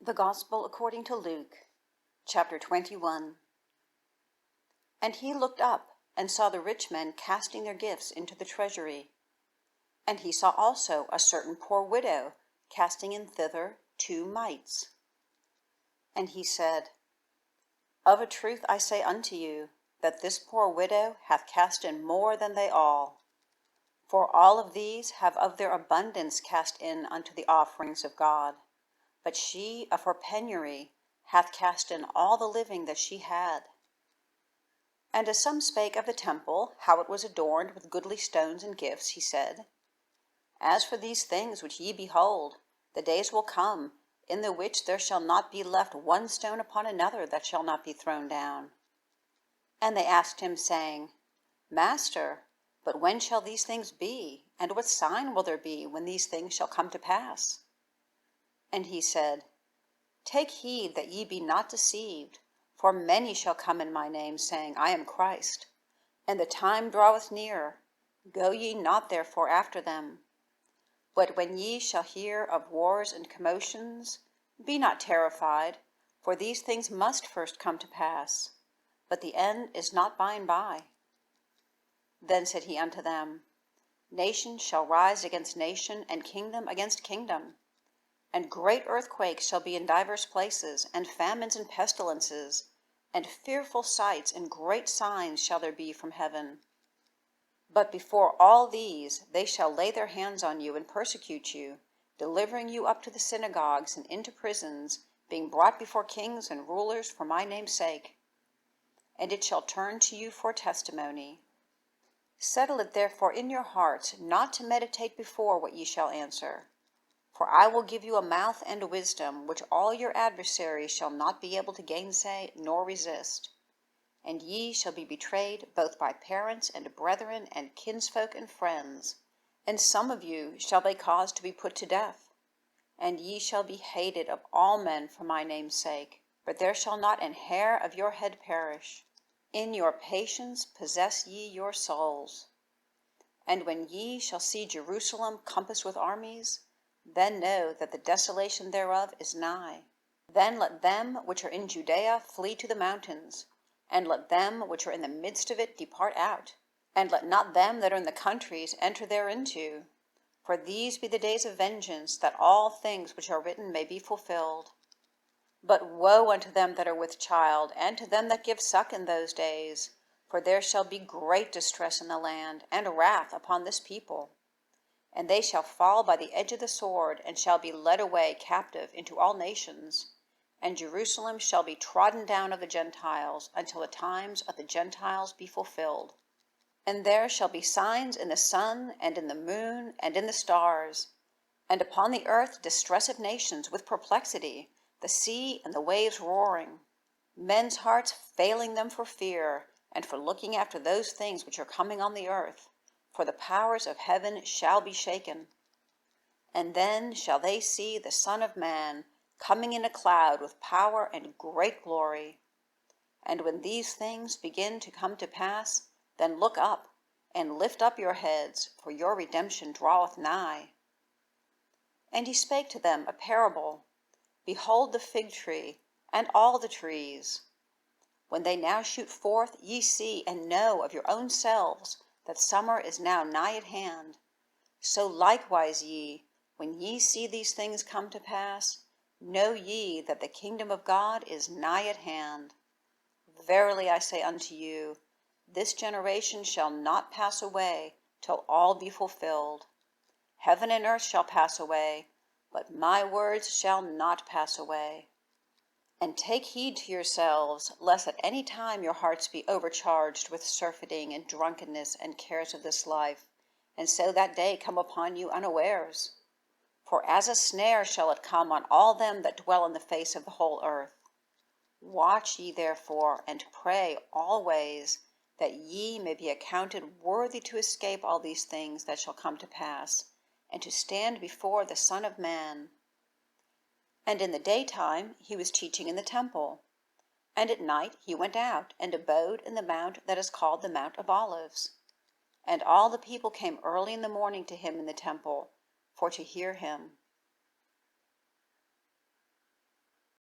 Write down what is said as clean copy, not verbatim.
The Gospel according to Luke, chapter 21. And he looked up and saw the rich men casting their gifts into the treasury. And he saw also a certain poor widow casting in thither 2 mites. And he said, Of a truth I say unto you, that this poor widow hath cast in more than they all. For all of these have of their abundance cast in unto the offerings of God. But she of her penury hath cast in all the living that she had. And as some spake of the temple, how it was adorned with goodly stones and gifts, he said, As for these things which ye behold, the days will come, in the which there shall not be left one stone upon another that shall not be thrown down. And they asked him, saying, Master, but when shall these things be? And what sign will there be when these things shall come to pass? And he said, Take heed that ye be not deceived, for many shall come in my name, saying, I am Christ. And the time draweth near. Go ye not therefore after them. But when ye shall hear of wars and commotions, be not terrified, for these things must first come to pass, but the end is not by and by. Then said he unto them, Nation shall rise against nation, and kingdom against kingdom. And great earthquakes shall be in divers places, and famines and pestilences, and fearful sights and great signs shall there be from heaven. But before all these they shall lay their hands on you and persecute you, delivering you up to the synagogues and into prisons, being brought before kings and rulers for my name's sake. And it shall turn to you for testimony. Settle it therefore in your hearts not to meditate before what ye shall answer. For I will give you a mouth and a wisdom, which all your adversaries shall not be able to gainsay nor resist. And ye shall be betrayed both by parents and brethren and kinsfolk and friends, and some of you shall they cause to be put to death. And ye shall be hated of all men for my name's sake, but there shall not an hair of your head perish. In your patience possess ye your souls. And when ye shall see Jerusalem compassed with armies, then know that the desolation thereof is nigh. Then let them which are in Judea flee to the mountains, and let them which are in the midst of it depart out, and let not them that are in the countries enter thereinto. For these be the days of vengeance, that all things which are written may be fulfilled. But woe unto them that are with child, and to them that give suck in those days, for there shall be great distress in the land, and wrath upon this people. And they shall fall by the edge of the sword, and shall be led away captive into all nations. And Jerusalem shall be trodden down of the Gentiles, until the times of the Gentiles be fulfilled. And there shall be signs in the sun, and in the moon, and in the stars. And upon the earth distress of nations with perplexity, the sea and the waves roaring. Men's hearts failing them for fear, and for looking after those things which are coming on the earth. For the powers of heaven shall be shaken. And then shall they see the Son of Man coming in a cloud with power and great glory. And when these things begin to come to pass, then look up, and lift up your heads, for your redemption draweth nigh. And he spake to them a parable. Behold the fig tree, and all the trees. When they now shoot forth, ye see and know of your own selves, that summer is now nigh at hand. So likewise ye, when ye see these things come to pass, know ye that the kingdom of God is nigh at hand. Verily I say unto you, this generation shall not pass away till all be fulfilled. Heaven and earth shall pass away, but my words shall not pass away. And take heed to yourselves, lest at any time your hearts be overcharged with surfeiting and drunkenness and cares of this life, and so that day come upon you unawares. For as a snare shall it come on all them that dwell on the face of the whole earth. Watch ye therefore, and pray always, that ye may be accounted worthy to escape all these things that shall come to pass, and to stand before the Son of Man. And in the daytime he was teaching in the temple. And at night he went out, and abode in the mount that is called the Mount of Olives. And all the people came early in the morning to him in the temple, for to hear him.